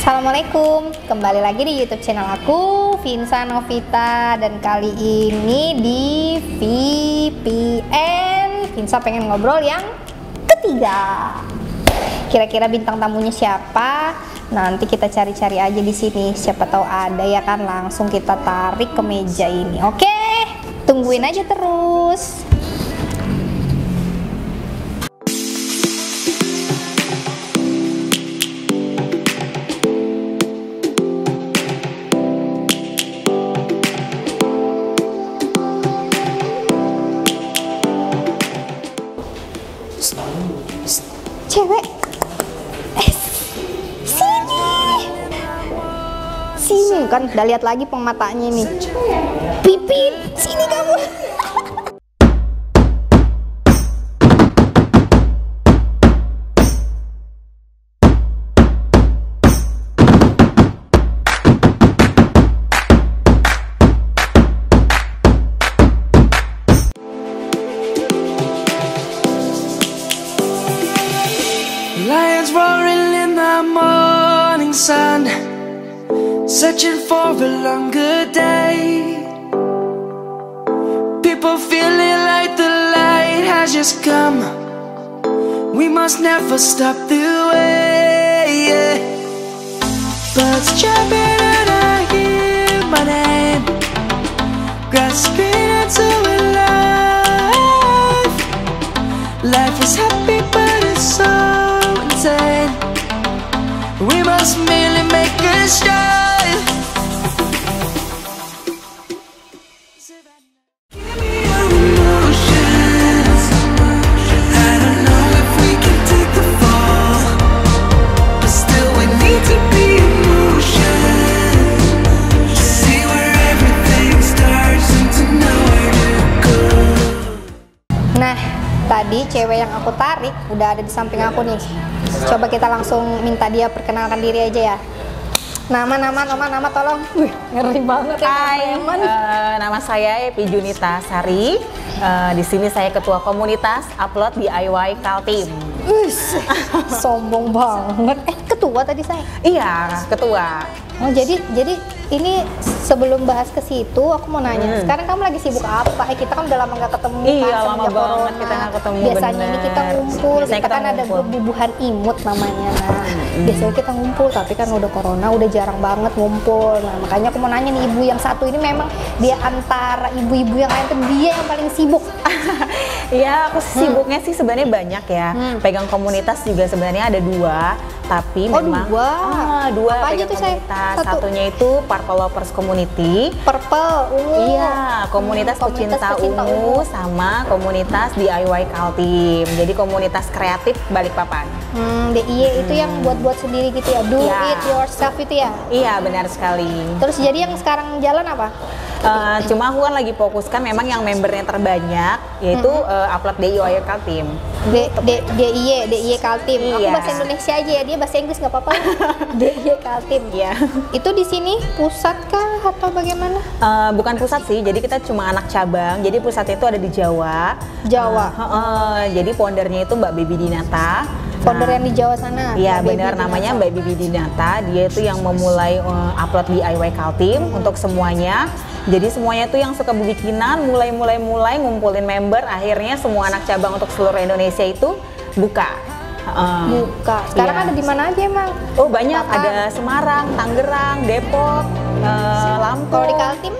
Assalamualaikum, kembali lagi di YouTube channel aku, Vinsa Novita, dan kali ini di VPN Vinsa pengen ngobrol yang ketiga. Kira-kira bintang tamunya siapa? Nanti kita cari-cari aja di sini. Siapa tahu ada ya kan, langsung kita tarik ke meja ini. Oke, tungguin aja terus. Cewek, sini kan, udah lihat lagi pengatanya nih. Pipit, sini kamu. Lions roaring in the morning sun, searching for a longer day. People feeling like the light has just come. We must never stop the way. Birds jumping and I hear my name, grasping into a life. Life is happy but it's so insane. We must merely make a start. Give me your emotions. I don't know if we can take the fall, but still we need to be in motion. See where everything starts and to know where to go. Nah, tadi cewek yang aku tarik udah ada di samping aku nih. Coba kita langsung minta dia perkenalkan diri aja ya. Nama tolong. Wih, ngeri banget ya. Hai, nama saya Epi Junita Sari. Di sini saya ketua komunitas upload DIY Kaltim. Sombong banget. Ketua tadi saya. Iya, ketua. Oh, jadi ini sebelum bahas ke situ aku mau nanya. Sekarang kamu lagi sibuk apa? Kita kan udah lama nggak ketemu. Iya, kan, lama banget kita nggak ketemu. Biasanya ini kita ngumpul. Biasanya kita kan ada grup bubuhan imut namanya. Nah, biasanya kita ngumpul, tapi kan udah corona, udah jarang banget ngumpul. Nah, makanya aku mau nanya nih, ibu yang satu ini memang dia antara ibu-ibu yang lain tuh dia yang paling sibuk. Iya, aku sibuknya sih sebenarnya banyak ya. Pegang komunitas juga sebenarnya ada dua, tapi memang dua apa aja pegang tuh saya? komunitas. Satunya itu Purple Lovers Community. Purple, Iya, komunitas pecinta ungu sama komunitas DIY Kaltim. Jadi komunitas kreatif Balikpapan. DIY itu yang buat-buat sendiri gitu ya, do Ya. it yourself itu ya. Iya, benar sekali. Terus jadi yang sekarang jalan apa? Cuma aku kan lagi fokuskan memang yang membernya terbanyak, yaitu upload DIY Kaltim. DIY Kaltim. Aku Iya. bahasa Indonesia aja ya, dia bahasa Inggris nggak apa-apa. DIY Kaltim. Iya. Itu di sini pusat kah atau bagaimana? Bukan pusat sih, jadi kita cuma anak cabang. Jadi pusatnya itu ada di Jawa. Jawa. Jadi foundernya itu Mbak Baby Dinata. Founder yang di Jawa sana. Iya, Mbak benar, Baby namanya Dinata. Mbak Bibi Dinata. Dia itu yang memulai upload DIY Kaltim untuk semuanya. Jadi semuanya tuh yang suka bikinan mulai ngumpulin member, akhirnya semua anak cabang untuk seluruh Indonesia itu buka. Buka. Sekarang Iya. ada di mana aja emang? Oh, banyak, Apakah? ada Semarang, Tangerang, Depok, Lampung. Kalau di Kaltim?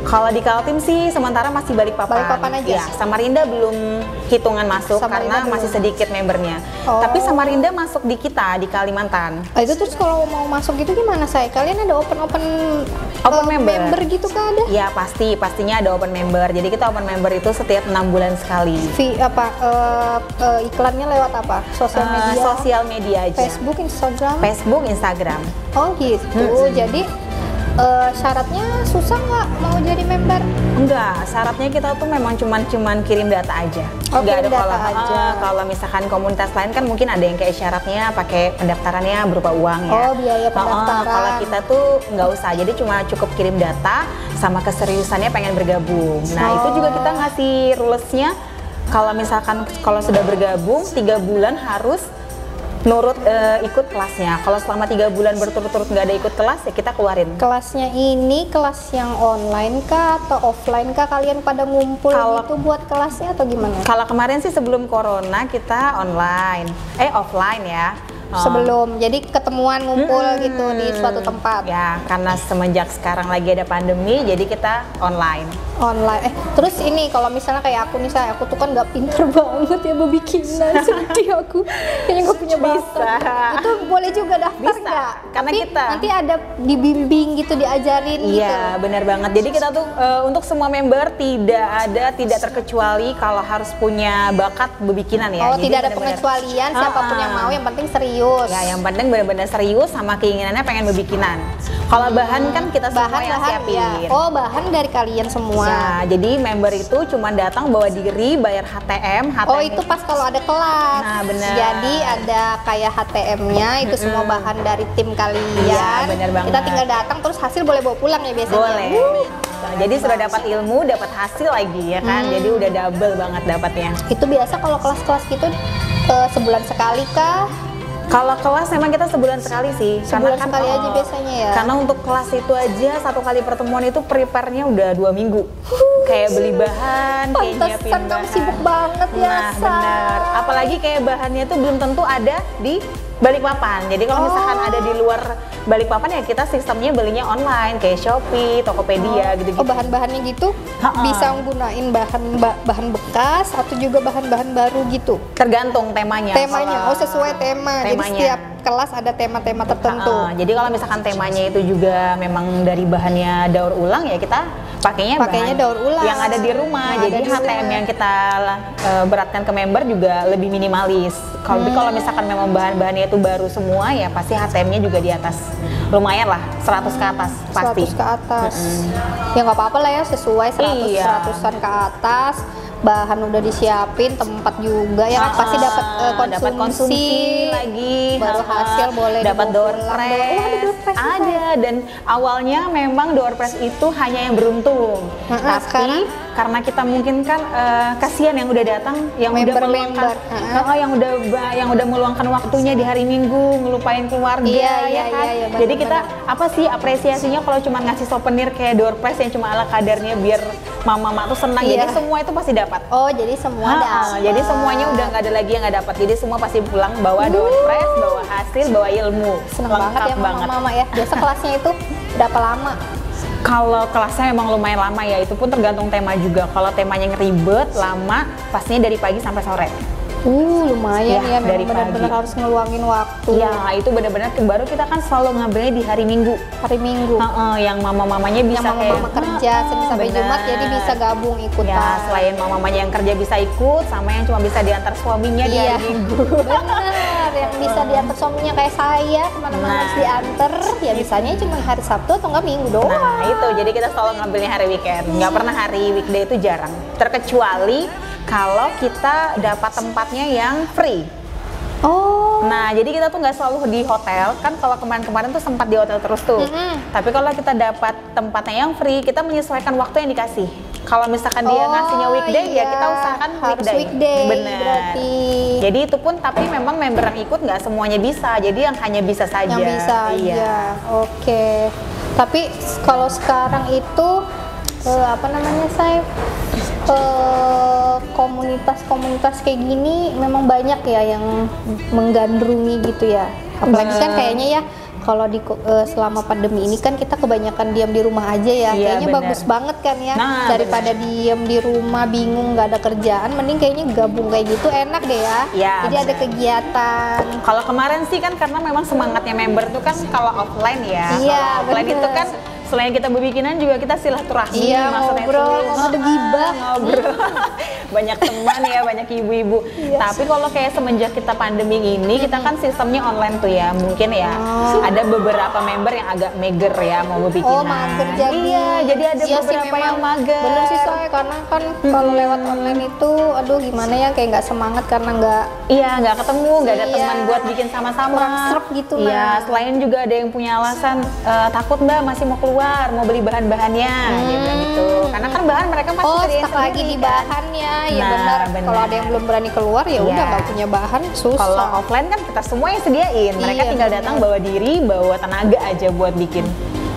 Kalau di Kaltim sih sementara masih Balikpapan. Balikpapan aja? Ya, Samarinda belum hitungan masuk Samarinda karena masih belum. sedikit membernya. Oh. Tapi Samarinda masuk di kita, di Kalimantan. Itu terus kalau mau masuk gitu gimana saya? Kalian ada open member gitu kah ada? Ya pastinya ada open member. Jadi kita open member itu setiap 6 bulan sekali. Iklannya lewat apa? Sosial media? Sosial media aja. Facebook, Instagram. Oh gitu. Jadi syaratnya susah nggak mau jadi member? Enggak, syaratnya kita tuh memang cuman kirim data aja. Oh, Enggak kirim ada data aja. Kalau misalkan komunitas lain kan mungkin ada yang kayak syaratnya pakai pendaftarannya berupa uang ya. Oh, biaya pendaftaran. Kalau kita tuh nggak usah, jadi cuma cukup kirim data sama keseriusannya pengen bergabung. Nah itu juga kita ngasih rulesnya. Kalau misalkan sudah bergabung 3 bulan harus nurut ikut kelasnya. Kalau selama 3 bulan berturut-turut nggak ada ikut kelas ya kita keluarin. Kelasnya ini kelas yang online kah atau offline kah? Kalian pada ngumpul gitu buat kelasnya atau gimana? Kalau kemarin sih sebelum corona kita offline ya. Sebelum, jadi ketemuan ngumpul gitu di suatu tempat. Ya, karena semenjak sekarang lagi ada pandemi, jadi kita online. Terus ini kalau misalnya kayak aku tuh kan nggak pinter banget ya berbikinan, sedih aku. Kayaknya nggak punya bakat. Itu boleh juga daftar nggak? Karena tapi kita nanti ada dibimbing gitu, diajarin gitu. Iya, benar banget. Jadi kita tuh untuk semua member tidak terkecuali kalau harus punya bakat berbikinan ya. Oh, jadi tidak ada pengecualian, siapapun yang mau, yang penting serius. Ya, yang penting benar-benar serius sama keinginannya pengen berbikinan. Kalau bahan kan kita semua yang siapin. Ya. Oh, bahan dari kalian semua. Ya, jadi member itu cuma datang bawa diri, bayar HTM. Oh, itu pas kalau ada kelas. Nah, benar. Jadi ada kayak HTM-nya, itu semua bahan dari tim kalian. Iya, benar banget. Kita tinggal datang, terus hasil boleh bawa pulang ya biasanya. Boleh. Nah, jadi sudah dapat ilmu, dapat hasil lagi ya kan. Jadi udah double banget dapatnya. Itu biasa kalau kelas-kelas gitu sebulan sekali kah? Kalau kelas memang kita sebulan sekali sih. Sebulan sekali aja biasanya ya. Karena untuk kelas itu aja 1 kali pertemuan itu prepare-nya udah 2 minggu. Kayak beli bahan, kayak nyiapin Pantesan kamu bahan. sibuk banget ya. Nah, benar. Apalagi kayak bahannya itu belum tentu ada di Balikpapan. Jadi kalau misalsan ada di luar Balikpapan ya kita sistemnya belinya online kayak Shopee, Tokopedia gitu-gitu. Oh, bahan-bahannya gitu bisa nggunain bahan bekas atau juga bahan-bahan baru gitu. Tergantung temanya. Temanya, sesuai tema. Jadi setiap kelas ada tema-tema tertentu. Jadi kalau misalkan temanya itu juga memang dari bahannya daur ulang ya kita pakainya bahan daur ulang yang ada di rumah. Jadi HTM yang kita beratkan ke member juga lebih minimalis. Kalau misalkan memang bahan-bahannya itu baru semua ya pasti HTM-nya juga di atas. Lumayan lah, 100 ke atas pasti. 100 ke atas. Ya nggak apa-apa lah ya, sesuai 100-an ke atas. Bahan udah disiapin, tempat juga ya pasti dapat konsumsi lagi, baru hasil boleh dapat door pulang. press. Ada dan awalnya memang door press itu hanya yang beruntung. Tapi sekarang karena kita mungkin kan kasihan yang udah datang, yang udah meluangkan, yang udah meluangkan waktunya di hari Minggu, ngelupain keluarga, ya kan. Jadi kita apa sih apresiasinya kalau cuma ngasih souvenir kayak door press yang cuma ala kadarnya biar mama tuh senang. Jadi semua itu pasti dapat. Oh, jadi semua dapat. Jadi semuanya udah nggak ada lagi yang nggak dapat. Jadi semua pasti pulang bawa door press, bawa hasil, bawa ilmu. Seneng banget ya mama-mama ya. Biasa kelasnya itu berapa lama? Kalau kelasnya memang lumayan lama ya, itu pun tergantung tema juga. Kalau temanya ngeribet, lama, pastinya dari pagi sampai sore. Lumayan ya, dari benar-benar harus ngeluangin waktu. Ya, itu benar-benar baru kita kan selalu ngambilnya di hari Minggu. Hari Minggu. Yang mama-mamanya bisa mama kerja Senin sampai Jumat jadi bisa gabung ikutan. Ya, selain mama-mamanya yang kerja bisa ikut, sama yang cuma bisa diantar suaminya di hari Minggu. Benar, yang bisa diantar suaminya kayak saya kemana-mana harus diantar. Ya bisanya cuma hari Sabtu atau enggak Minggu doang. Nah, itu jadi kita selalu ngambilnya hari weekend. Nggak pernah hari weekday, itu jarang. Terkecuali kalau kita dapat tempatnya yang free. Nah, jadi kita tuh nggak selalu di hotel. Kan kalau kemarin-kemarin tuh sempat di hotel terus tuh. Tapi kalau kita dapat tempatnya yang free, kita menyesuaikan waktu yang dikasih. Kalau misalkan dia ngasihnya weekday, ya kita usahakan harus weekday. Bener. Berarti. Jadi itu pun, tapi memang member yang ikut nggak semuanya bisa. Jadi yang hanya bisa saja. Yang bisa aja. Oke. Tapi kalau sekarang itu apa namanya, saya komunitas-komunitas kayak gini memang banyak ya yang menggandrungi gitu ya. Apalagi kan kayaknya ya kalau di selama pandemi ini kan kita kebanyakan diam di rumah aja ya. Kayaknya bagus banget kan ya. Daripada diam di rumah bingung nggak ada kerjaan, mending kayaknya gabung kayak gitu enak deh ya. Jadi ada kegiatan. Kalau kemarin sih kan karena memang semangatnya member tuh kan kalau offline ya. Kalau offline itu kan selain kita berbikinan juga kita silaturahmi, ngobrol, ada gibah, ngobrol. Banyak teman ya, banyak ibu-ibu. Tapi kalau kayak semenjak kita pandemi ini, kita kan sistemnya online tuh ya. Mungkin ya ada beberapa member yang agak mager ya mau berbikinan. Mager jadi. Iya, jadi ada beberapa yang mager. Bener sih soalnya karena kan kalau lewat online itu, aduh gimana ya, kayak nggak semangat karena nggak ketemu, nggak ada teman buat bikin sama-sama. Kurang serap gitu. Iya, selain juga ada yang punya alasan takut Mbak masih mau keluar keluar, mau beli bahan-bahannya, dia bilang gitu. Karena kan bahan mereka pasti Oh, sediain stuck lagi sendiri, di kan. bahannya, ya Nah, benar. benar. Kalau ada yang belum berani keluar ya Iya. udah nggak punya bahan susah. Kalau offline kan kita semua yang sediain, mereka Iya, tinggal benar. datang bawa diri, bawa tenaga aja buat bikin.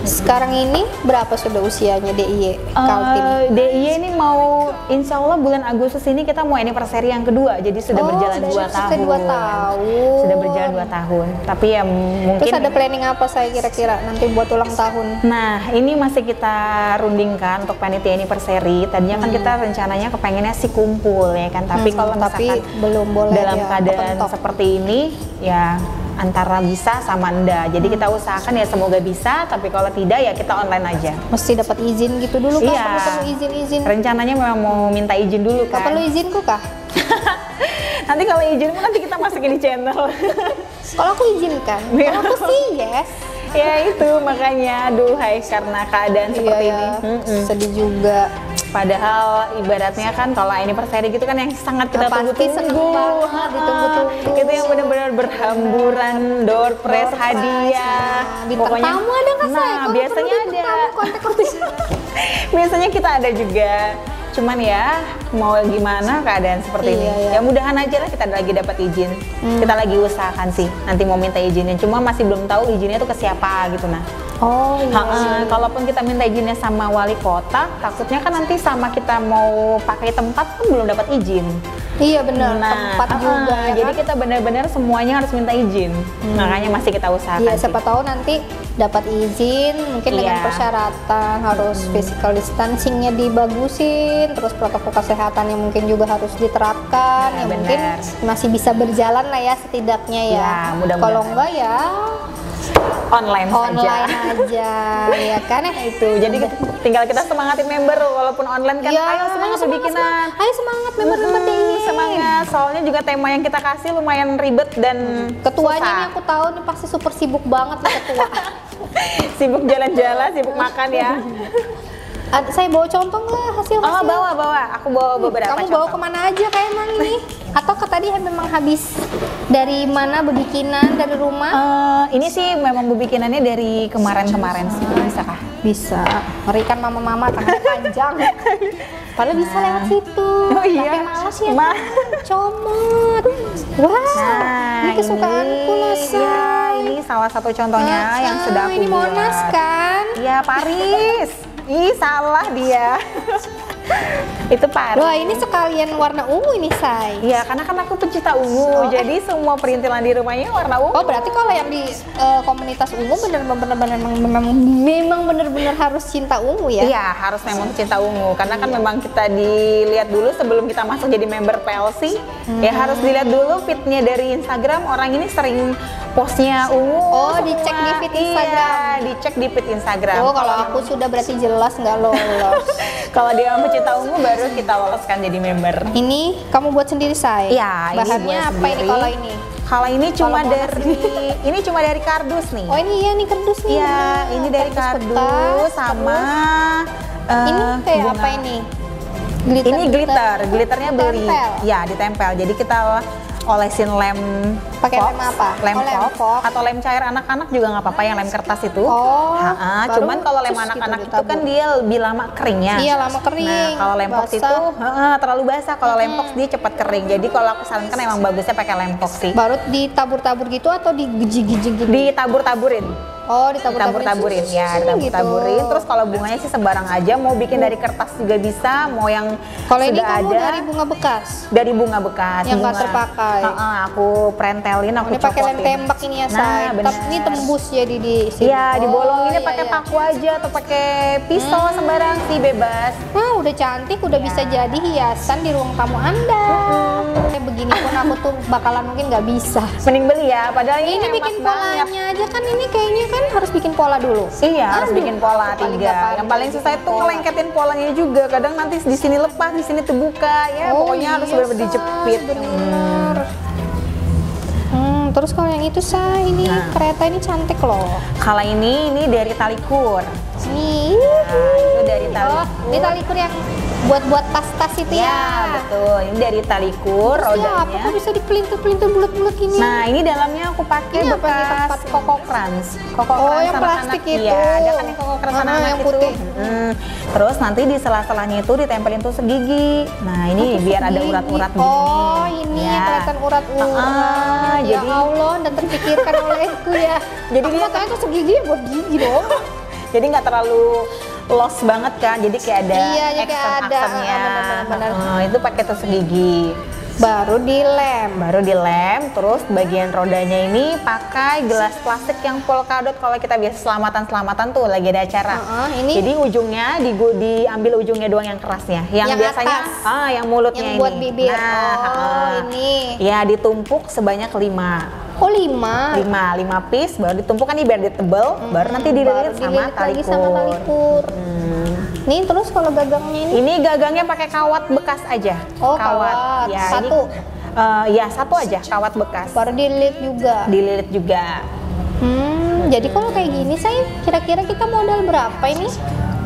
Sekarang ini berapa sudah usianya DIY Kaltim? DIY ini mau, insya Allah bulan Agustus ini kita mau anniversary yang kedua, jadi sudah berjalan 2 tahun. Sudah 2 tahun. Sudah berjalan 2 tahun, tapi ya mungkin. Terus ada planning apa saya kira-kira nanti buat ulang tahun? Nah, ini masih kita rundingkan untuk panitia anniversary. Tadinya kan kita rencananya kepengennya sih kumpul ya kan, tapi kalau tapi misalkan belum boleh dalam ya, keadaan kepentok. seperti ini ya antara bisa sama enggak. Jadi kita usahakan ya semoga bisa, tapi kalau tidak ya kita online aja. Mesti dapat izin gitu dulu kah? Iya. Perlu izin-izin. Rencananya memang mau minta izin dulu Nggak kan. perlu izinku kah? Nanti kalau izin nanti kita masukin di channel. Kalau aku izinkan, Iya. kalau aku sih yes. Ya itu makanya, aduhai karena keadaan seperti Iya, ini. ya. Sedih juga. Padahal ibaratnya kan kalau anniversary gitu kan yang sangat kita Pasti seneng tunggu-tunggu. banget, ditunggu-tunggu. Itu yang benar-benar berhamburan, door prize, Door prize, hadiah. nah, bintang tamu ada nggak, Say? Nah, Kalau biasanya perlu bintang ada. tamu, kontak-kontak. Biasanya kita ada juga. Cuman ya mau gimana keadaan seperti ini. Iya, iya. Ya mudahan aja lah kita lagi dapat izin. Kita lagi usahakan sih. Nanti mau minta izinnya. Cuma masih belum tahu izinnya tuh ke siapa gitu nah. Oh iya. Kalaupun kita minta izinnya sama wali kota, takutnya kan nanti sama kita mau pakai tempat kan belum dapat izin. Iya benar, tempat juga ya jadi kan? kita benar-benar semuanya harus minta izin. Makanya masih kita usahakan. Iya, sih. siapa tahu nanti dapat izin, mungkin dengan Iya. persyaratan harus physical distancingnya dibagusin, terus protokol kesehatannya mungkin juga harus diterapkan, Nah, ya mungkin benar. masih bisa berjalan lah ya setidaknya ya. Ya, mudah-mudahan. Kalau enggak ya online online saja. aja, ya kan? Itu. Jadi tinggal kita semangatin member walaupun online kan. Iya, Ayo semangat bikinan. Ayo semangat member-member DIY. Semangat. Soalnya juga tema yang kita kasih lumayan ribet dan Ketuanya susah. nih aku tahu nih pasti super sibuk banget nih ketua. Sibuk jalan-jalan, sibuk makan ya. Saya bawa contoh nggak hasil? Oh, bawa. Aku bawa beberapa Kamu bawa contoh. kemana aja kayak emang ini? Atau ke tadi memang habis dari mana bebikinan dari rumah? Ini sih memang bikinannya dari kemarin-kemarin sih. Bisa kah? Bisa. Ngeri kan mama-mama tangannya panjang. Padahal bisa lewat situ. Oh iya. Tapi malas ya. Ma. Comot. Wah. Nah, ini kesukaanku loh, iya, Say. ini salah satu contohnya yang sudah aku Ini buat. Monas kan? Iya, Paris. Ih, salah dia. Itu Paris. Wah, ini sekalian warna ungu ini, Say. Iya, karena kan aku pecinta ungu, jadi semua perintilan di rumahnya warna ungu. Oh, berarti kalau yang di komunitas ungu memang benar-benar harus cinta ungu ya? Iya, harus memang pecinta ungu. Karena kan memang kita dilihat dulu sebelum kita masuk jadi member PLC, ya harus dilihat dulu fitnya dari Instagram. Orang ini sering postnya ungu. Oh, semua. dicek di feed Instagram. Iya, dicek di feed Instagram. Oh, kalau aku sudah berarti jelas nggak lolos. Kalau dia pecinta ungu baru kita loloskan jadi member. Ini kamu buat sendiri, Say? Iya, ini Bahannya buat apa ini sendiri. kalau ini? Kalau ini cuma Monas dari ini cuma dari kardus nih. Oh, ini ya nih kardus nih. Iya, bener. ini dari kardus kertas, sama ini kayak bunga. apa ini? Ini glitternya beli. Ditempel. Ya, ditempel. Jadi kita olesin lem Pakai fox, lem apa? Lem Oh, lem fox, fox. atau lem cair anak-anak juga nggak apa-apa, yang lem kertas itu. Oh, Ha-ha, baru cuman kalau lem terus gitu anak-anak itu ditabur. kan dia lebih lama keringnya. Iya, lama kering, Nah, kalau lem fox basah. itu terlalu basah. Kalau lem fox dia cepat kering. Jadi kalau aku sarankan emang bagusnya pakai lem fox sih. Baru ditabur-tabur gitu atau digiji-giji gitu? Ditabur-taburin. Oh, ditabur-taburin. Ditabur-taburin ya, ditabur-taburin. Terus kalau bunganya sih sembarang aja, mau bikin dari kertas juga bisa, mau yang Kalau ini sudah kamu ada dari bunga bekas. dari bunga bekas. Yang nggak bunga. terpakai. Aku prentelin, aku Ini pakai lem copotin. tembak ini ya, Nah, Say. benar. Tapi ini tembus jadi di sini. Iya, dibolonginnya iya, pakai iya. paku aja atau pakai pisau sembarang sih bebas. Wah, udah cantik, udah bisa jadi hiasan di ruang tamu Anda. Kayak begini pun aku tuh bakalan mungkin nggak bisa. Mending beli ya, padahal ini, Ini hemat bikin banget. polanya aja kan, ini kayaknya kan harus bikin pola dulu. Iya, harus Aduh, bikin pola aku paling 3. nggak Yang paling susah itu ngelengketin polanya juga. Kadang nanti di sini lepas, di sini terbuka. Ya, pokoknya harus benar-benar dijepit. Bener. Terus kalau yang itu, Say, ini Nah. kereta ini cantik loh. Kalau ini dari tali kur. Nih. Nah, itu dari tali Oh, kur. ini tali kur yang buat tas-tas itu Ya, ya. betul. Ini dari talikur Terus ya, apa rodanya. kok bisa dipelintir-pelintir bulat-bulat gini? Nah, ini dalamnya aku pakai Ini apa ini bekas tempat? Koko Crunch. Koko Oh, Crunch yang anak-anak. plastik itu. Iya, ada kan yang Koko Crunch anak-anak yang itu. putih. Terus nanti di sela-selanya itu ditempelin tusuk gigi. Nah, ini biar ada Gigi. urat-urat Oh, begini. ini Ya. kelihatan urat-urat. Ya jadi Allah, dan terpikirkan olehku ya. Jadi Aku dia- katanya tusuk gigi buat gigi dong. jadi nggak terlalu loss banget kan. Jadi kayak ada Iya, jadi kayak ada, aksen-aksennya. benar-benar. Itu pakai tusuk gigi. Baru dilem. Baru dilem, terus bagian rodanya ini pakai gelas plastik yang polkadot. Kalau kita biasa selamatan tuh lagi ada acara. Ini- Jadi ujungnya diambil ujungnya doang yang kerasnya. Yang Yang biasanya atas. yang mulutnya Yang ini. buat bibir. Nah, Ini. Ya, ditumpuk sebanyak 5. Oh, 5. 5 piece baru ditumpuk kan ini biar dia tebel, baru nanti dililit sama lagi sama talikur. Nih, terus kalau gagangnya ini? Ini gagangnya pakai kawat bekas aja. Oh, kawat. Ya, Satu? Ini, ya, satu aja kawat bekas. Baru dililit juga. Dililit juga. Jadi kalau kayak gini, saya kira-kira kita modal berapa ini?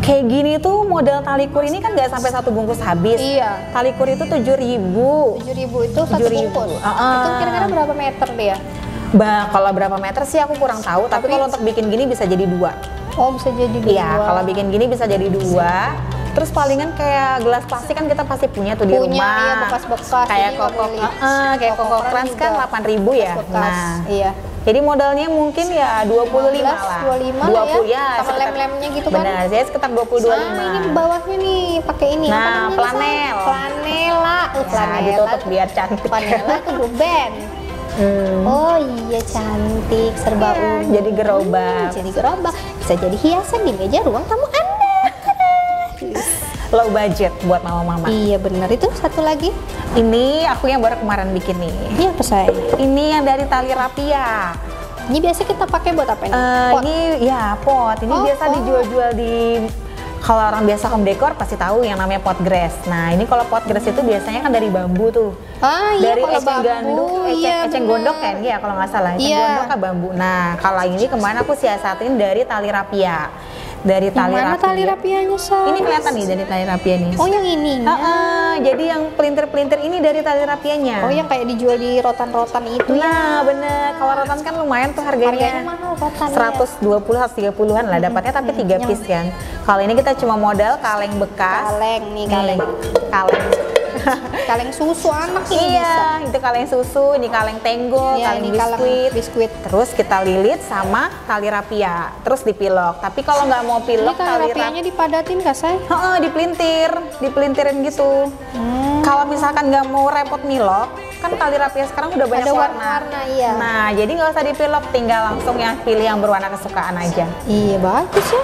Kayak gini tuh modal talikur ini kan nggak sampai satu bungkus habis. Iya. Talikur itu 7.000. 7.000 itu satu 7.000. bungkus. Heeh. Itu kira-kira berapa meter dia? Kalau berapa meter sih aku kurang tahu. Tapi kalau untuk bikin gini bisa jadi 2. Oh, bisa jadi 2. Iya, kalau bikin gini bisa jadi 2. Terus palingan kayak gelas plastik kan kita pasti punya tuh di Punya, rumah. iya, bekas-bekas. Kayak Jadi Koko, beli. kayak Koko Koko Crunch Crunch kan juga 8.000 ya. bekas. Nah, Iya. jadi modalnya mungkin ya 25 lah. 25 lah ya. Sama sekitar- lem-lemnya gitu kan. Benar, saya sekitar 20-25. Nah, ini bawahnya nih pakai ini. Nah, apa namanya, flanel. Say? Flanela. Ya, ditutup biar cantik. Flanela itu grup band. Oh iya, cantik, serba ungu. Jadi gerobak. Jadi gerobak. Bisa jadi hiasan di meja ruang tamu Anda. Low budget buat mama-mama. Iya benar, itu satu lagi. Ini aku yang baru kemarin bikin nih. Iya apa say? Ini yang dari tali rapia. Ini biasa kita pakai buat apa ini? Pot. Ini ya pot. Ini Oh, biasa pot. dijual-jual di, kalau orang biasa home decor pasti tahu yang namanya pot grass. Nah, ini kalau pot grass itu biasanya kan dari bambu tuh. Ah iya, Dari kalau eceng bambu, gandum, iya, eceng benar. gondok kan? Iya, kalau nggak salah. Eceng Iya. gondok kan bambu. Nah, kalau ini kemana aku siasatin dari tali rapia. Dari tali Mana rapia. tali rapianya say? Ini kelihatan nih dari tali rapia nih. Oh yang ini. Jadi yang pelintir-pelintir ini dari tali rapianya. Oh yang kayak dijual di rotan-rotan itu ya. Nah, bener. Kalau rotan kan lumayan tuh harganya. Harganya mahal rotan. 120 130-an lah dapatnya, tapi 3 piece kan. Kalau ini kita cuma modal kaleng bekas. Kaleng nih, Nih, kaleng. kaleng. Kaleng susu anak ini bisa. Iya, itu kaleng susu, ini kaleng tenggol, Iya, kaleng ini kaleng biskuit. Terus kita lilit sama tali rapia, terus dipilok. Tapi kalau nggak mau Ini pilok tali tali rapianya dipadatin kah say? dipelintirin gitu. Kalau misalkan nggak mau repot milok, kan tali rapia sekarang udah banyak Ada warna. warna-warna, iya. Nah, jadi nggak usah dipilok, tinggal langsung yang pilih yang berwarna kesukaan aja. Iya bagus ya.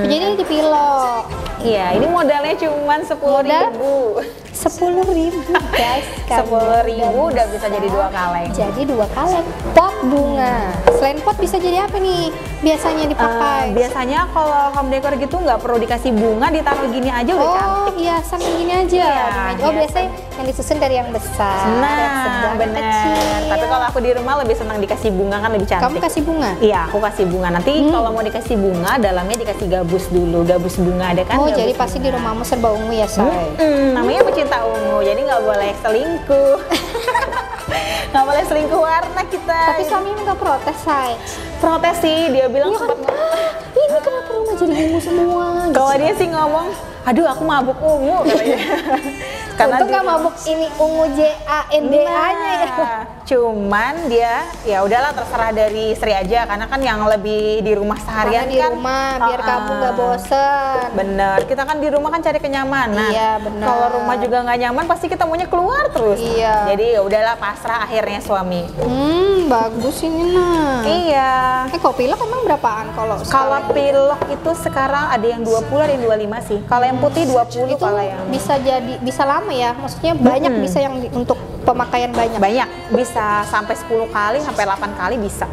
Jadi dipilok. Iya, ini modalnya cuma 10.000. 10.000 guys. 10.000 udah bisa jadi 2 kaleng. Jadi 2 kaleng. Pot bunga. Selain pot bisa jadi apa nih? Biasanya dipakai. Biasanya kalau home decor gitu nggak perlu dikasih bunga, ditaruh gini aja udah Oh, cantik. hiasan gini aja. Iya, Oh, hiasan. biasanya yang disusun dari yang besar. yang Nah, sedang, yang bener. kecil. Tapi kalau aku di rumah lebih senang dikasih bunga, kan lebih cantik. kamu kasih bunga? Iya, aku kasih bunga. Nanti kalau mau dikasih bunga, dalamnya dikasih gabus dulu. Gabus bunga ada kan? Oh, gabus jadi pasti di bunga. rumahmu serba ungu ya, say? Namanya pecinta ungu, jadi nggak boleh selingkuh. Nggak boleh selingkuh warna kita. Tapi suamimu nggak protes, say? Protes sih, dia bilang Iya kan? sempat Ini kenapa rumah jadi ungu semua? kalau dia sih ngomong, aduh aku mabuk ungu katanya. Untung dia- nggak mabuk ini ungu JANDA-nya ya. Nah, cuman dia ya udahlah terserah dari istri aja, karena kan yang lebih di rumah seharian Karena di kan rumah biar kamu nggak bosen. bener, kita kan di rumah kan cari kenyamanan. Iya, bener. Kalau rumah juga nggak nyaman pasti kita maunya keluar terus. Iya. Jadi ya udahlah pasrah akhirnya suami. Bagus ini nah. Iya. Kok pilok emang berapaan kalau Kalau sekarang? pilok itu sekarang ada yang 20, ada yang 25 sih. Kalau yang putih 20 itu kalau yang bisa jadi bisa lama ya, maksudnya banyak bisa yang untuk pemakaian banyak. banyak bisa sampai 10 kali sampai 8 kali bisa.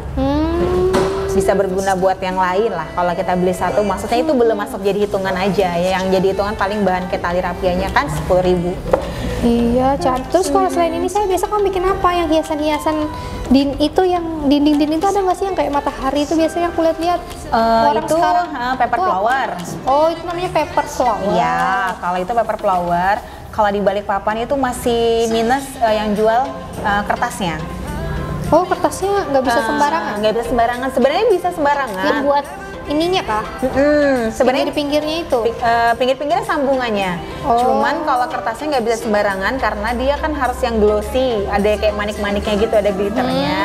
Bisa berguna buat yang lain lah. Kalau kita beli satu, maksudnya itu belum masuk jadi hitungan aja ya. Yang jadi hitungan paling bahan kayak tali rapianya kan 10.000. Iya, cantik. Terus kalau selain ini saya biasa kan bikin apa yang hiasan-hiasan itu yang dinding-dinding itu ada nggak sih yang kayak matahari itu biasanya aku lihat-lihat orang Itu sekarang. paper Itu apa? flower. Oh, itu namanya paper flower. Iya, kalau itu paper flower. Kalau di Balikpapan itu masih minus yang jual kertasnya. Oh, kertasnya nggak bisa sembarangan. Nggak bisa sembarangan. Sebenarnya bisa sembarangan. Yang buat ininya kah? Sebenarnya Di pinggirnya itu. pinggir-pinggirnya sambungannya. Oh. Cuman kalau kertasnya nggak bisa sembarangan karena dia kan harus yang glossy, ada kayak manik-maniknya gitu, ada glitternya.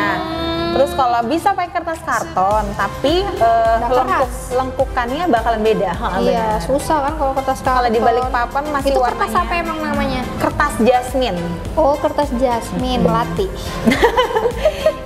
Terus kalau bisa pakai kertas karton, tapi keras. lengkukannya bakalan beda. Iya, Benar. susah kan kalau kertas karton. Kalau di Balikpapan masih itu kertas warnanya apa emang namanya? kertas jasmine. Oh, kertas jasmine melati.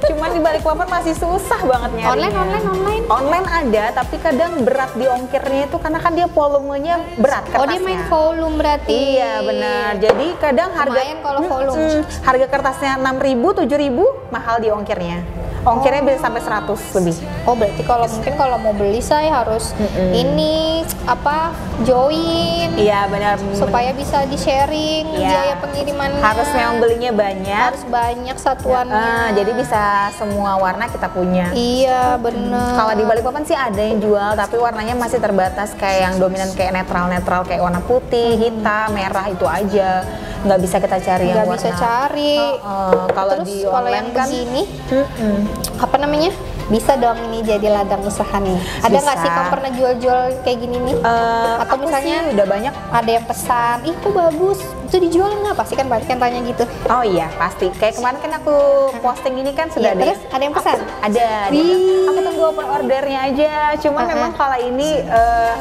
Cuman di Balikpapan masih susah banget nyarinya. Online. Online ada, tapi kadang berat di ongkirnya itu karena kan dia volumenya berat kertasnya. Oh, dia main volume berarti. Iya benar. Jadi kadang harga Lumayan kalau volume. harga kertasnya 6.000, 7.000 mahal di ongkirnya. Ongkirnya bisa sampai 100 lebih. Oh, berarti kalau mungkin kalau mau beli saya harus ini apa join Iya benar. supaya bisa di-sharing Iya. biaya pengirimannya. Harus memang belinya banyak. harus banyak satuannya. Jadi bisa semua warna kita punya. Iya, bener. Kalau di Balikpapan sih ada yang jual, tapi warnanya masih terbatas kayak yang dominan kayak netral-netral kayak warna putih, hitam, merah itu aja. Nggak bisa kita cari yang nggak warna. bisa cari. Kalau Terus di kalau online yang kan, begini, apa namanya? Bisa dong ini jadi ladang usaha nih. Ada nggak Bisa. sih kamu pernah jual-jual kayak gini nih? Atau aku misalnya sih udah banyak. ada yang pesan, ih itu bagus, itu dijual nggak? Pasti kan banyak yang tanya gitu. Oh iya pasti. Kayak kemarin kan aku posting ini kan sudah Iya, terus ada yang pesan? Ada. Wih. Aku tunggu open ordernya aja. Cuman memang kalau ini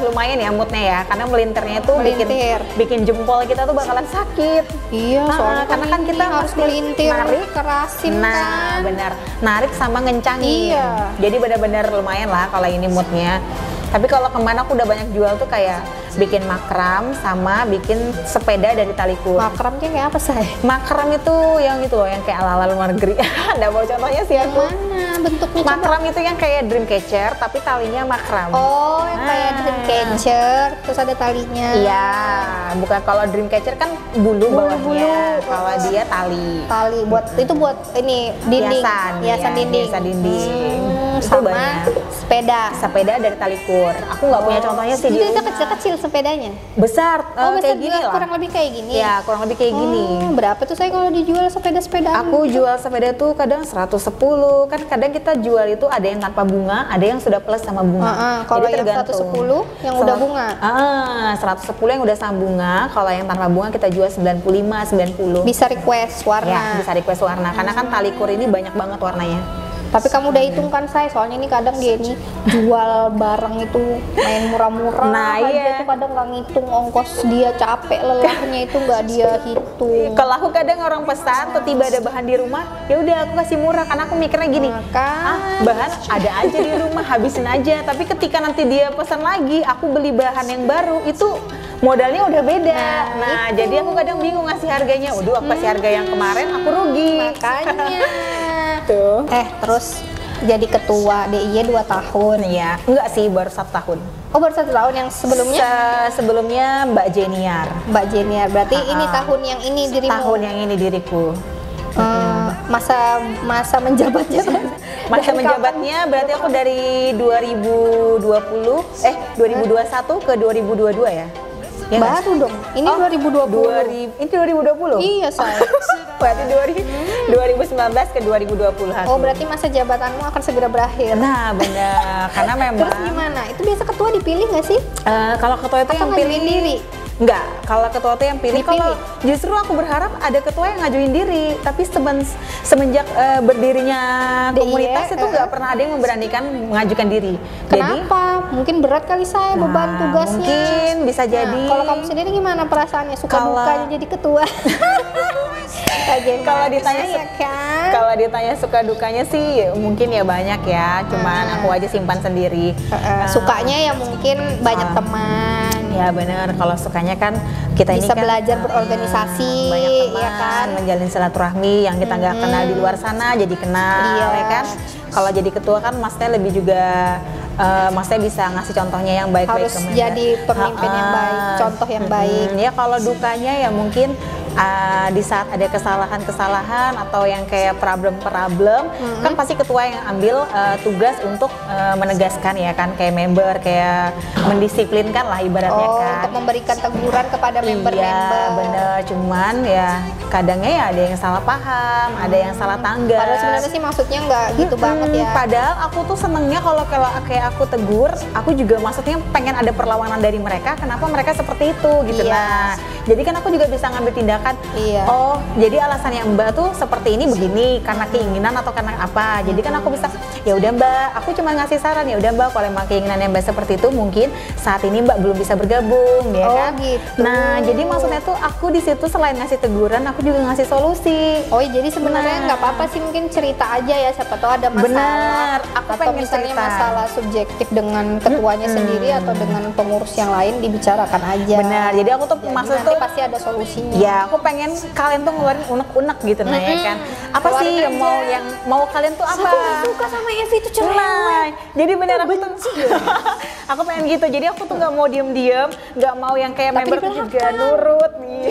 lumayan ya moodnya ya, karena melintirnya tuh Melintir. bikin jempol kita tuh bakalan sakit. Iya, soalnya karena kan ini kita harus mesti melintir, narik, kerasin nah, kan. benar. Narik sama ngencangin. Iya. Jadi benar-benar lumayan lah kalau ini moodnya. Tapi kalau kemana aku udah banyak jual tuh kayak bikin makram sama bikin sepeda dari tali kur. Makramnya kayak apa say? Makram itu yang itu loh, yang kayak ala-ala luar negeri. Nggak mau contohnya sih Yang aku. mana bentuknya? Coba. Makram itu yang kayak dream catcher tapi talinya makram. Oh, yang kayak dream catcher, terus ada talinya. Iya, bukan kalau dream catcher kan bulu bawahnya. Bulu-bulu. Kalau dia tali. Tali buat itu buat ini dinding, Hiasan, hiasan iya, dinding. hiasan dinding. Itu Sama banyak. sepeda. Sepeda dari tali kur. Aku nggak punya contohnya sih di Itu rumah. kecil-kecil sepedanya. Besar, Oh, kayak besar gini juga, lah. kurang lebih kayak gini. Ya, kurang lebih kayak gini. Berapa tuh saya kalau dijual sepeda-sepeda? Aku jual sepeda tuh kadang 110, kan kadang kita jual itu ada yang tanpa bunga, ada yang sudah plus sama bunga. Kalau Jadi yang tergantung. 110 yang udah bunga. 110 yang udah sama bunga, kalau yang tanpa bunga kita jual 95, 90. Bisa request warna. Ya, bisa request warna, karena kan tali kur ini banyak banget warnanya. Tapi kamu udah hitung kan saya, soalnya ini kadang dia ini jual barang itu main murah-murah Nah, aja iya. tuh kadang nggak ngitung ongkos dia capek lelahnya itu nggak dia hitung. Kalau aku kadang orang pesan tuh tiba ada bahan di rumah, ya udah aku kasih murah karena aku mikirnya gini, Maka bahan ada aja di rumah, habisin aja. Tapi ketika nanti dia pesan lagi, aku beli bahan yang baru itu modalnya udah beda. Nah, jadi aku kadang bingung ngasih harganya. Udah aku kasih harga yang kemarin, aku rugi. makanya. Tuh. Terus jadi ketua DIY 2 tahun. Iya, enggak sih baru 1 tahun. Oh, baru 1 tahun, yang sebelumnya Sebelumnya Mbak Jeniar. Mbak Jeniar. Berarti ini tahun yang ini dirimu. Tahun yang ini diriku. Masa menjabatnya. Masa Dari menjabatnya berarti aku dari 2021 ke 2022 ya? Ya nggak? Baru dong. Ini 2020. Ini 2020? Iya, saya. Berarti 2019 ke 2020 aku. Oh, berarti masa jabatanmu akan segera berakhir. Nah benar, karena memang Terus gimana? Itu biasa ketua dipilih nggak sih? kalau ketua itu Atau yang pilih ngajuin diri? Enggak, kalau ketua itu yang pilih. Dipilih? Kalau justru aku berharap ada ketua yang ngajuin diri, tapi semenjak berdirinya komunitas itu nggak pernah ada yang memberanikan mengajukan diri. Kenapa? Mungkin berat kali saya beban tugasnya. Mungkin bisa Nah, jadi. kalau kamu sendiri gimana perasaannya? Suka Kalau- dukanya jadi ketua? Kalau ditanya ya kan? Kalau ditanya suka dukanya sih mungkin ya banyak ya, cuman aku aja simpan sendiri. Sukanya ya mungkin banyak teman. Ya benar, kalau sukanya kan kita ini Bisa kan belajar berorganisasi, banyak teman, ya kan? menjalin silaturahmi yang kita nggak kenal di luar sana jadi kenal, Iya. ya kan? Kalau jadi ketua kan maksudnya lebih juga maksudnya bisa ngasih contohnya yang baik-baik Harus ke member. jadi pemimpin yang baik, contoh yang baik. Ya kalau dukanya ya mungkin di saat ada kesalahan-kesalahan atau yang kayak problem-problem, kan pasti ketua yang ambil tugas untuk menegaskan ya kan, kayak member, kayak mendisiplinkan lah ibaratnya kan. Untuk memberikan teguran kepada member-member. Iya bener, cuman ya kadangnya ya ada yang salah paham, ada yang salah tanggap. Padahal sebenarnya sih maksudnya nggak gitu banget ya. Padahal aku tuh senengnya kalau kayak aku tegur, aku juga maksudnya pengen ada perlawanan dari mereka. Kenapa mereka seperti itu gitu. Iya. Nah, jadi kan aku juga bisa ngambil tindakan. Iya. Oh, jadi alasannya Mbak tuh seperti ini begini karena keinginan atau karena apa? Jadi kan aku bisa, ya udah Mbak, aku cuma ngasih saran, ya udah Mbak, kalau emang keinginannya Mbak seperti itu mungkin saat ini Mbak belum bisa bergabung, ya Oh, kan? gitu. Nah, jadi maksudnya tuh aku di situ selain ngasih teguran, aku juga ngasih solusi. Oh, jadi sebenarnya nggak apa-apa sih, mungkin cerita aja ya, siapa tahu ada masalah. Bener, aku atau pengen misalnya cerita. masalah subjektif dengan ketuanya sendiri atau dengan pengurus yang lain dibicarakan aja. Benar, jadi aku tuh Jadi maksud nanti tuh pasti ada solusinya. ya aku pengen kalian tuh ngeluarin unek-unek gitu nah ya kan. Apa Keluarin sih yang aja. mau kalian tuh apa? Aku nggak suka sama Evi itu cerewet. Nah, jadi bener aku tuh aku pengen gitu. Jadi aku tuh nggak mau diem-diem, nggak mau yang kayak Tapi member di belakang. juga nurut nih.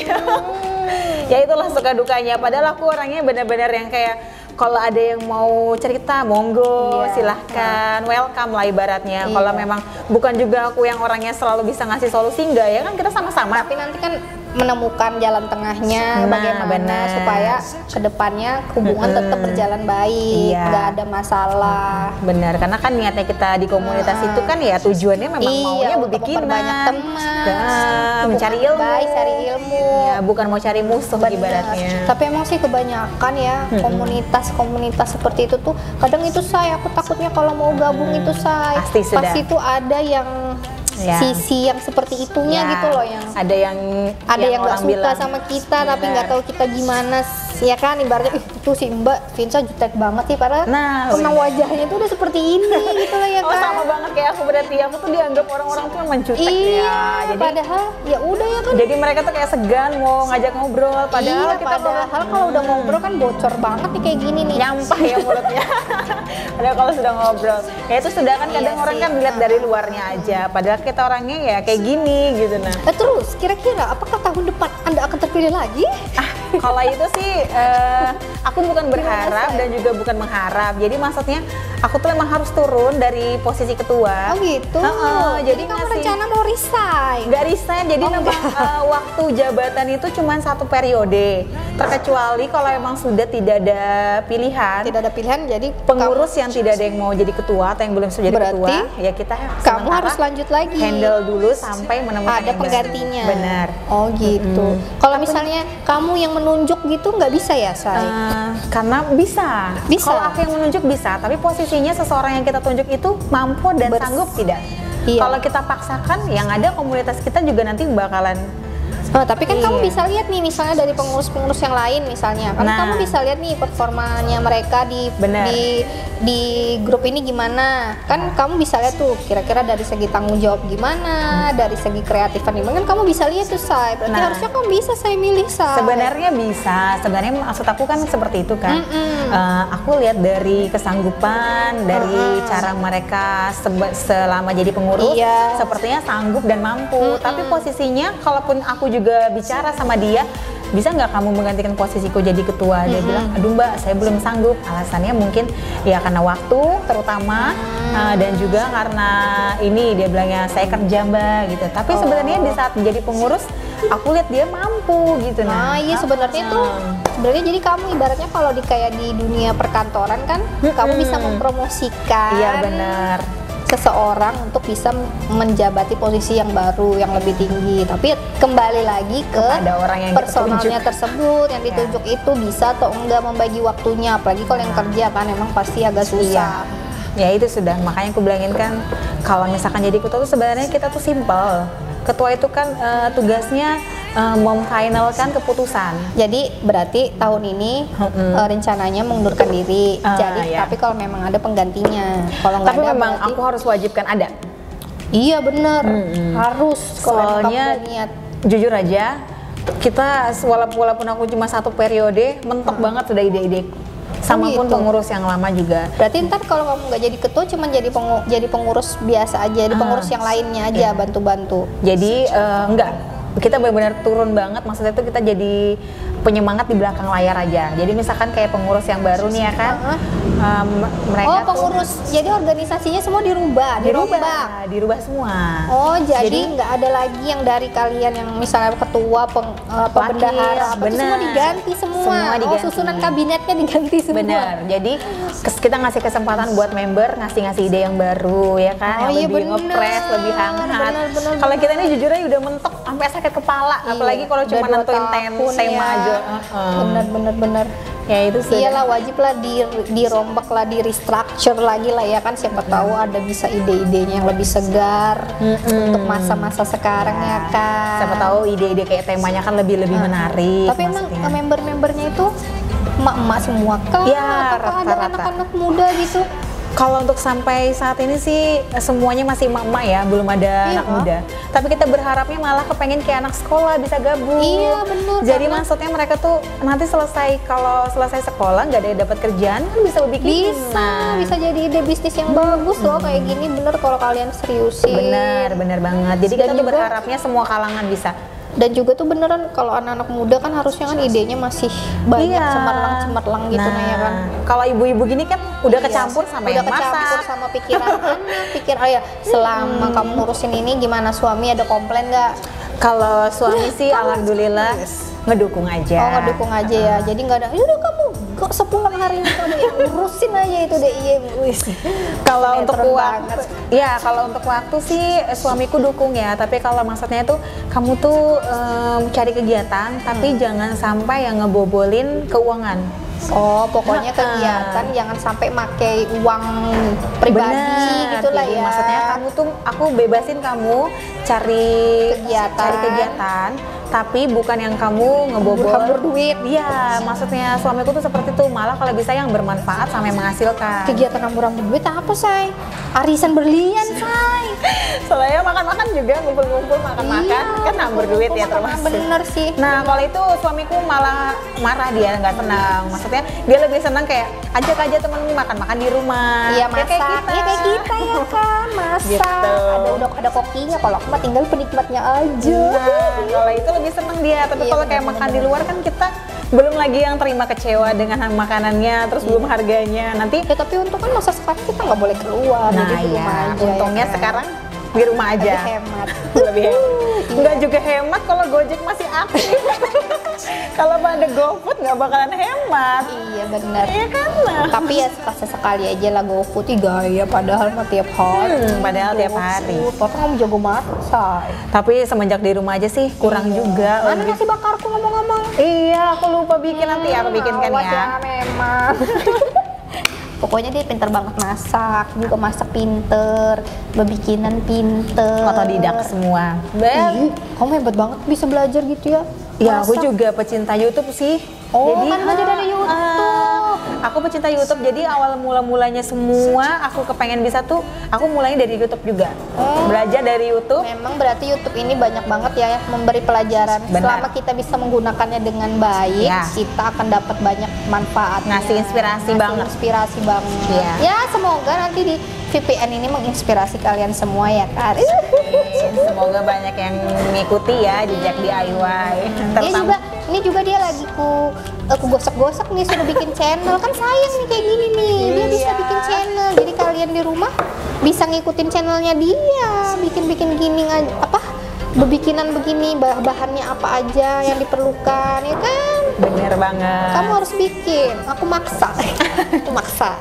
Ya itulah suka dukanya. Padahal aku orangnya bener-bener yang kayak kalau ada yang mau cerita, monggo, Iya. silahkan, welcome lah ibaratnya. Kalau Iya. memang bukan juga aku yang orangnya selalu bisa ngasih solusi, enggak ya kan kita sama-sama. Tapi nanti kan menemukan jalan tengahnya, Nah, bagaimana benar. supaya kedepannya hubungan tetap berjalan baik, Iya. nggak ada masalah. Benar, karena kan niatnya kita di komunitas itu kan ya tujuannya memang Iya, maunya untuk berbikinan, memperbanyak teman, mencari hubungan ilmu, baik, cari ilmu. ya, bukan mau cari musuh Benar. ibaratnya. Tapi emang sih kebanyakan ya komunitas-komunitas seperti itu tuh kadang itu aku takutnya kalau mau gabung itu Pasti sudah. pasti tuh ada yang Ya. sisi yang seperti itunya Ya, gitu loh, yang ada yang nggak orang suka bilang, sama kita tapi benar. nggak tahu kita gimana ya kan, ibaratnya itu si Mbak Vinsa jutek banget sih, padahal Nah, emang benar. wajahnya tuh udah seperti ini gitu loh ya Oh kan. sama banget kayak aku, berarti aku tuh dianggap orang-orang tuh yang mencutek Iya, ya. Jadi padahal ya udah ya kan. jadi mereka tuh kayak segan mau ngajak ngobrol, padahal Iya, kita padahal kalau udah ngobrol kan bocor banget nih kayak gini nih. nyampah ya mulutnya. Padahal kalau sudah ngobrol, ya itu sudah kan kadang Iya orang sih. kan dilihat dari luarnya aja, padahal kita orangnya ya kayak gini gitu nah. Terus kira-kira apakah tahun depan Anda akan terpilih lagi? Kalau itu sih aku bukan berharap Say? dan juga bukan mengharap. Jadi maksudnya aku tuh emang harus turun dari posisi ketua. Oh gitu. Heeh, Jadi kamu ngasih- rencana mau resign? nggak resign, jadi Oh, memang enggak. waktu jabatan itu cuma 1 periode. Terkecuali kalau emang sudah tidak ada pilihan, Tidak ada pilihan, jadi pengurus yang tidak ada yang mau jadi ketua atau yang belum jadi Berarti ketua, ya kita kamu sementara harus lanjut lagi. handle dulu sampai menemukan Ada yang baru. penggantinya. Benar. Oh gitu. Kalau misalnya kamu yang menunjuk gitu nggak bisa ya, Say? Karena bisa. Bisa. Kalau aku yang menunjuk bisa, tapi posisinya seseorang yang kita tunjuk itu mampu dan sanggup tidak. Iya. Kalau kita paksakan, yang ada komunitas kita juga nanti bakalan. Oh, tapi kan kamu Iya. bisa lihat nih misalnya dari pengurus-pengurus yang lain misalnya. Kan Nah. kamu bisa lihat nih performanya mereka Benar. di grup ini gimana. Kan kamu bisa lihat tuh kira-kira dari segi tanggung jawab gimana, dari segi kreatifan gimana. Kan kamu bisa lihat tuh, Say. Berarti Nah. harusnya kamu bisa saya milih, Say. Sebenarnya bisa. Sebenarnya maksud aku kan seperti itu kan. Aku lihat dari kesanggupan, dari cara mereka selama jadi pengurus, Iya. sepertinya sanggup dan mampu. Tapi posisinya, kalaupun aku juga bicara sama dia, bisa nggak kamu menggantikan posisiku jadi ketua? Dia bilang, aduh Mbak, saya belum sanggup. Alasannya mungkin ya karena waktu terutama, dan juga karena ini dia bilangnya saya kerja Mbak gitu. Tapi sebenarnya di saat menjadi pengurus, aku lihat dia mampu gitu. Nah, iya sebenarnya tuh sebenarnya jadi kamu ibaratnya kalau kayak di dunia perkantoran kan kamu bisa mempromosikan Iya benar. seseorang untuk bisa menjabati posisi yang baru yang lebih tinggi. Tapi kembali lagi ke Kepada orang yang kita personalnya tersebut yang ditunjuk itu bisa atau enggak membagi waktunya. Apalagi kalau yang kerja kan emang pasti agak susah. Ya itu sudah, makanya aku bilangin kan kalau misalkan jadi ketua tuh sebenarnya kita tuh simpel. Ketua itu kan tugasnya memfinalkan keputusan. Jadi berarti tahun ini rencananya mengundurkan diri. Jadi ya. tapi kalau memang ada penggantinya. Kalau nggak Tapi ada memang berarti- aku harus wajibkan ada. Iya bener, harus kalau emang kamu Soalnya udah niat. jujur aja, kita walaupun aku cuma 1 periode, mentok banget sudah ide-ide. Sama pun gitu. pengurus yang lama juga. Berarti ntar kalau kamu nggak jadi ketua, cuma jadi pengurus biasa aja, jadi pengurus yang lainnya aja bantu-bantu. Jadi enggak. kita benar-benar turun banget, maksudnya itu kita jadi penyemangat di belakang layar aja. Jadi misalkan kayak pengurus yang baru nih ya kan, mereka pengurus, jadi organisasinya semua dirombak. dirubah semua. Oh, jadi nggak ada lagi yang dari kalian yang misalnya ketua, bendahara, apa itu semua diganti semua. Semua diganti. Oh, susunan kabinetnya diganti semua. Benar. Jadi kita ngasih kesempatan buat member ngasih ide yang baru ya kan, yang lebih ngepres, lebih hangat. Bener. Kalau kita ini jujur aja udah mentok sampai sakit kepala, apalagi kalau cuma nentuin tema aja. Bener. Ya itu sih. Iyalah, wajib lah dirombak lah, di restructure lagi lah ya kan, siapa tahu ada bisa ide-idenya yang lebih segar untuk masa-masa sekarang ya kan. Siapa tahu ide-ide kayak temanya kan lebih menarik. Tapi emang member-membernya itu emak-emak semua kah? Ya, atau ada rata-rata. anak-anak muda gitu? Kalau untuk sampai saat ini sih semuanya masih emak-emak ya, belum ada anak muda. Tapi kita berharapnya malah kepengen kayak anak sekolah bisa gabung. Iya, bener, Jadi karena- maksudnya mereka tuh nanti kalau selesai sekolah nggak ada yang dapat kerjaan kan bisa bikin. Bisa jadi ide bisnis yang bagus loh kayak gini, bener kalau kalian seriusin. Bener banget. Jadi Dan kita tuh juga- berharapnya semua kalangan bisa. Dan juga tuh beneran kalau anak-anak muda kan harusnya kan idenya masih banyak Iya. cemerlang gitu nah ya kan. Kalau ibu-ibu gini kan udah Iya, kecampur sama udah yang kecampur masak. sama pikiran anak, selama kamu ngurusin ini gimana, suami ada komplain nggak? Kalau suami sih alhamdulillah ngedukung aja. Oh, ngedukung aja ya. Jadi nggak ada, yaudah kamu kok sepulang hari ini kamu yang urusin aja itu deh. Iya, wis. Kalau untuk Sinetron waktu, banget. ya kalau untuk waktu sih suamiku dukung ya. Tapi kalau maksudnya itu kamu tuh cari kegiatan, tapi jangan sampai yang ngebobolin keuangan. Oh, pokoknya kegiatan jangan sampai pakai uang pribadi Bener, gitu lah jadi ya. maksudnya kamu tuh, aku bebasin kamu cari kegiatan, tapi bukan yang kamu Hambur ngebobol duit. Iya, maksudnya suamiku tuh seperti itu, malah kalau bisa yang bermanfaat sama yang menghasilkan. Kegiatan hambur-hambur duit apa, say? Arisan berlian, say. Soalnya makan-makan juga, ngumpul-ngumpul makan-makan, Iya, kan hambur duit ya termasuk. Bener sih. Nah kalau itu suamiku malah marah, dia nggak senang. Maksudnya dia lebih senang kayak ajak aja temenmu makan-makan di rumah. Iya, Ya, masak. kayak kita. Iya, kayak kita ya kan, masak. Gitu. Ada kokinya, kalau aku mah tinggal penikmatnya aja. Nah, kalau itu lebih seneng dia. Tapi Iya, kalau kayak makan di luar kan kita belum lagi yang terima kecewa dengan makanannya, terus belum harganya. Nanti, Ya tapi untung kan masa sekarang kita nggak boleh keluar, nah jadi di rumah ya, aja. untungnya ya kan? sekarang di rumah aja. Lebih hemat. Lebih hemat. Nggak juga hemat kalau Gojek masih aktif. Kalau ada GoFood nggak bakalan hemat. Iya benar. Iya kan? Tapi ya sekali aja lah GoFood gaya, padahal mah tiap hari. Padahal tiap hari. Potong kamu jago masak, say. Tapi semenjak di rumah aja sih kurang juga. Mana nasi bakarku ngomong-ngomong? Iya, aku lupa bikin, nanti aku bikinkan Awas ya. memang. Pokoknya dia pinter banget masak, juga masak pinter, bebikinan pinter. Otodidak semua. Ih, kamu hebat banget bisa belajar gitu ya. Ya, aku Masak. juga pecinta YouTube sih. Oh, kan belajar dari YouTube. Aku pecinta YouTube, jadi awal mula-mulanya semua aku kepengen bisa tuh, aku mulainya dari YouTube juga. Oh. Belajar dari YouTube. Memang berarti YouTube ini banyak banget ya memberi pelajaran. Benar. Selama kita bisa menggunakannya dengan baik, Ya. kita akan dapat banyak manfaat. Ngasih inspirasi banget. Inspirasi banget. Iya. Ya, semoga nanti di VPN ini menginspirasi kalian semua ya kan. Semoga banyak yang mengikuti ya jejak DIY. Ini juga dia lagi ku gosok-gosok nih, sudah bikin channel. Kan sayang nih kayak gini nih, dia bisa Iya. bikin channel. Jadi kalian di rumah bisa ngikutin channelnya dia, bikin-bikin gini bebikinan begini, bahannya apa aja yang diperlukan ya kan. Bener banget. Kamu harus bikin, aku maksa. Aku maksa.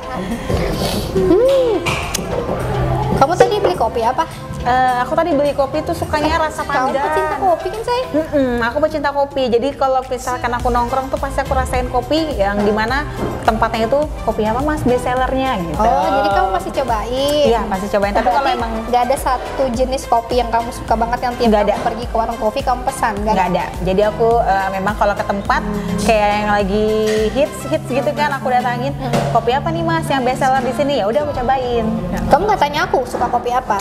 Kamu tadi beli kopi apa? Aku tadi beli kopi tuh sukanya rasa Kamu pandan. pecinta kopi kan, say? Aku pecinta kopi, jadi kalau misalkan aku nongkrong tuh pasti aku rasain kopi yang dimana tempatnya itu kopi apa mas, best sellernya gitu. Oh, jadi kamu masih cobain? Iya, pasti cobain. Tapi kalau Berarti emang nggak ada satu jenis kopi yang kamu suka banget yang tiap Nggak kamu ada. pergi ke warung kopi kamu pesan? nggak ada. Jadi aku memang kalau ke tempat kayak yang lagi hits gitu kan, aku datangin kopi apa nih mas yang best seller di sini, ya udah aku cobain. Kamu nggak tanya aku suka kopi apa?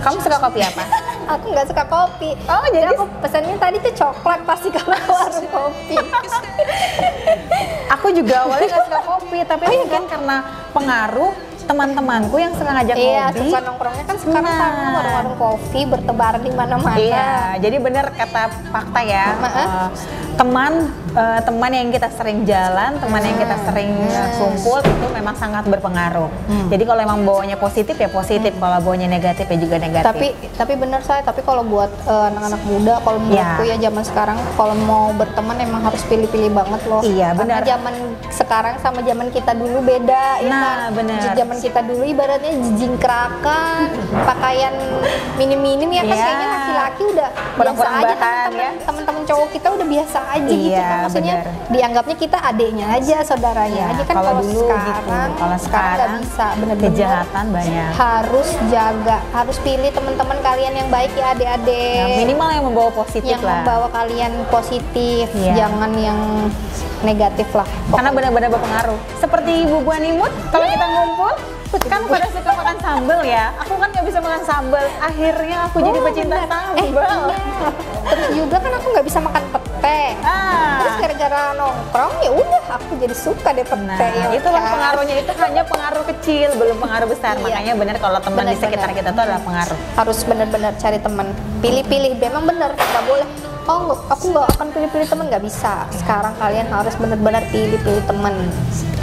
Kamu suka kopi apa? Aku nggak suka kopi. Oh, jadi aku pesannya tadi tuh coklat pasti kalau ke warung kopi. Aku juga awalnya nggak suka kopi, tapi mungkin karena pengaruh teman-temanku yang suka ngajak Iya, ngopi. suka nongkrongnya kan sekarang Nah. karena warung-warung kopi bertebaran di mana-mana. Iya, jadi benar kata fakta ya. Teman yang kita sering jalan, teman yang kita sering kumpul itu memang sangat berpengaruh. Jadi kalau emang bawanya positif ya positif, kalau bawanya negatif ya juga negatif. Tapi benar saya, tapi kalau buat anak-anak muda, kalau menurutku ya zaman sekarang kalau mau berteman emang harus pilih-pilih banget loh. Iya, Karena benar. zaman sekarang sama zaman kita dulu beda, ya Nah, kan? benar. Zaman kita dulu ibaratnya jingkrakan, pakaian minim-minim ya kan, Iya. kayaknya laki-laki udah biasa Kurang-kurang aja, bahan, ya. teman-teman cowok kita udah biasa aja gitu Iya, kan, maksudnya benar. dianggapnya kita adeknya aja, saudaranya Iya, aja kan. kalau Kalau dulu sekarang, gitu. Kalau nggak sekarang bisa, bener-bener kejahatan banyak. harus jaga, harus pilih teman-teman kalian yang baik ya adik-adik. Ya, minimal yang membawa positif yang lah. membawa kalian positif, Iya. jangan yang negatif lah. Karena benar-benar berpengaruh. Seperti Ibu Bu Animut, kalau kita ngumpul, kan pada suka makan sambal ya. Aku kan nggak bisa makan sambal. Akhirnya aku jadi pecinta sambal. Terus juga kan aku nggak bisa makan pete. Terus gara-gara nongkrong ya udah aku jadi suka deh pete. Nah, ya itulah kan? pengaruhnya. Itu hanya pengaruh kecil, belum pengaruh besar. Iya. Makanya benar kalau teman di Benar-benar. sekitar kita itu adalah pengaruh. Harus benar-benar cari teman. Pilih-pilih, memang benar, nggak boleh. Oh, aku nggak akan pilih-pilih teman, nggak bisa. Sekarang kalian harus benar-benar pilih-pilih teman.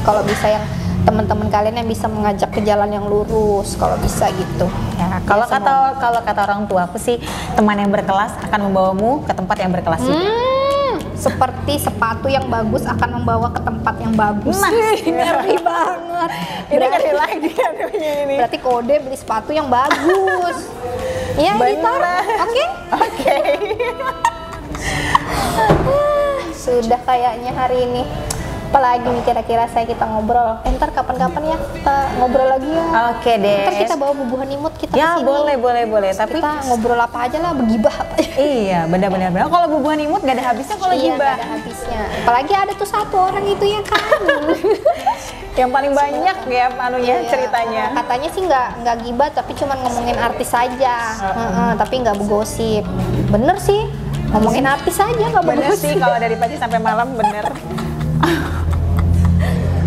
Kalau bisa yang teman-teman kalian yang bisa mengajak ke jalan yang lurus, kalau bisa gitu. Ya, kalau kata orang tua aku sih, teman yang berkelas akan membawamu ke tempat yang berkelas juga. Seperti sepatu yang bagus akan membawa ke tempat yang bagus. Nah, ngeri banget. Ini kali lagi kan ini. Berarti kode beli sepatu yang bagus. Iya, editor. Oke. Oke. Sudah kayaknya hari ini. Apalagi nih kira-kira kita ngobrol. Ntar kapan-kapan ya kita ngobrol lagi ya. Oke deh. Ntar kita bawa bubuhan imut kita Ya kesini. boleh. Tapi Kita ngobrol apa aja lah, begibah apa aja. iya benar-benar. Kalau bubuhan imut gak ada habisnya kalau Iya, gibah. nggak ada habisnya. Apalagi ada tuh satu orang itu ya kan. Yang paling banyak ya anunya Iya. ceritanya. Katanya sih nggak gibah, tapi cuma ngomongin artis saja. Tapi nggak bergosip. Bener sih, ngomongin artis aja nggak Bener bergosip. sih kalau dari pagi sampai malam bener.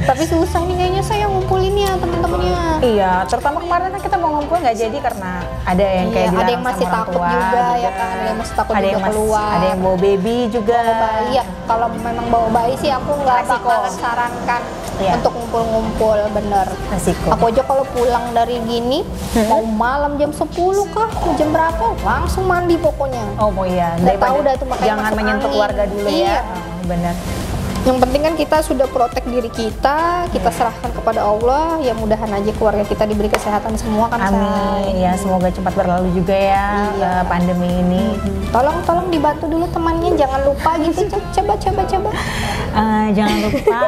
Tapi susah nih kayaknya saya ngumpulin ya teman-temannya. Iya, terutama kemarin kan kita mau ngumpul nggak jadi karena ada yang kayak Iya, ada dilarang yang masih sama orang takut tua juga, ya kan, ada yang masih takut juga keluar. Ada yang bawa baby juga. Bawa bayi ya, kalau memang bawa bayi sih aku nggak Resiko. bakalan sarankan Iya. untuk ngumpul-ngumpul, bener. Resiko. Aku aja kalau pulang dari gini, mau malam jam 10 kah, mau jam berapa, langsung mandi pokoknya. Oh iya, Nggak daripada tahu dah tuh, makanya jangan masuk menyentuh angin. keluarga dulu Iya. ya. Oh, bener. Yang penting kan kita sudah protek diri kita serahkan kepada Allah, ya mudahan aja keluarga kita diberi kesehatan semua kan. Say. Amin. Ya semoga cepat berlalu juga ya Iya. pandemi ini. Tolong dibantu dulu temannya, jangan lupa gitu. Coba. Jangan lupa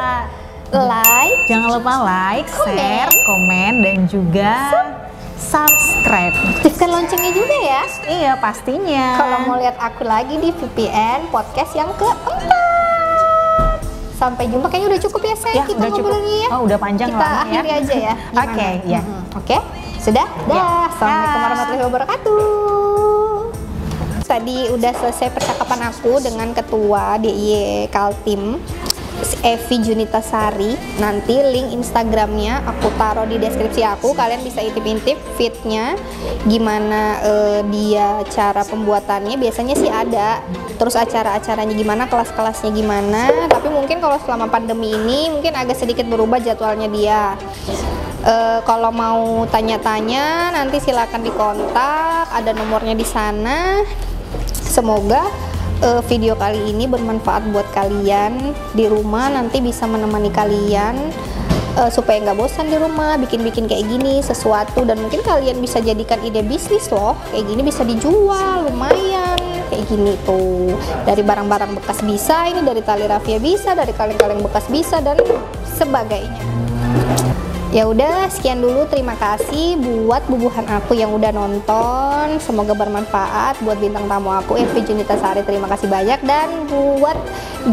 Like, Jangan lupa like, share, komen, dan juga subscribe. aktifkan loncengnya juga ya. Iya, pastinya. Kalau mau lihat aku lagi di VPN podcast yang keempat. Sampai jumpa, kayaknya udah cukup ya saya Ya, kita udah cukup. ngobrolnya ya. Oh, udah panjang kita lama ya. akhiri aja ya. Gimana? Oke, ya. Oke, sudah. Dah. Ya. Assalamualaikum Dah. warahmatullahi wabarakatuh. Tadi udah selesai percakapan aku dengan ketua DIY Kaltim, Evi Junita Sari. Nanti link Instagramnya aku taruh di deskripsi aku. Kalian bisa intip-intip feednya, gimana dia cara pembuatannya. Biasanya sih ada. Terus acara-acaranya gimana, kelas-kelasnya gimana. Tapi mungkin kalau selama pandemi ini mungkin agak sedikit berubah jadwalnya dia. Kalau mau tanya-tanya nanti silakan dikontak. Ada nomornya di sana. Semoga video kali ini bermanfaat buat kalian di rumah, nanti bisa menemani kalian supaya nggak bosan di rumah, bikin-bikin kayak gini sesuatu, dan mungkin kalian bisa jadikan ide bisnis loh. Kayak gini bisa dijual, lumayan kayak gini tuh. Dari barang-barang bekas bisa, ini dari tali rafia bisa, dari kaleng-kaleng bekas bisa, dan sebagainya. Ya udah, sekian dulu. Terima kasih buat bubuhan aku yang udah nonton. Semoga bermanfaat buat bintang tamu aku, Evi Junita Sari. Terima kasih banyak. Dan buat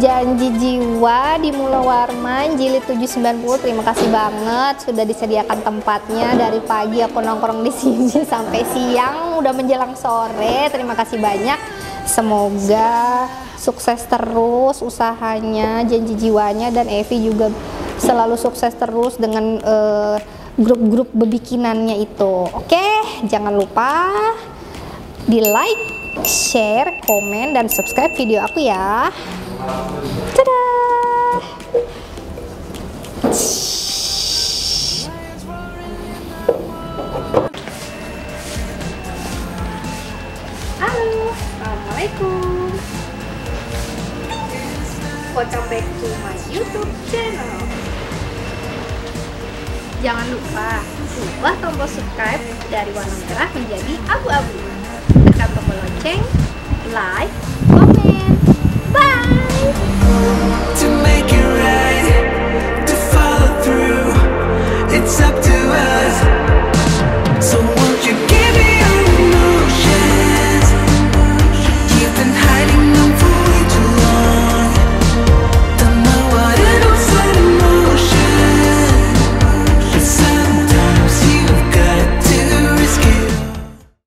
Janji Jiwa di Mula Warman Jilid 790, terima kasih banget sudah disediakan tempatnya. Dari pagi aku nongkrong di sini sampai siang, udah menjelang sore. Terima kasih banyak. Semoga sukses terus usahanya, Janji Jiwanya, dan Evi juga selalu sukses terus dengan grup-grup bebikinannya itu. Oke, jangan lupa di like, share, komen, dan subscribe video aku ya. Dadah. Halo, assalamualaikum. Welcome back to my YouTube channel. Jangan lupa ubah tombol subscribe dari warna merah menjadi abu-abu. Tekan tombol lonceng, like, komen. Bye. To make it right, to follow through, it's up to us.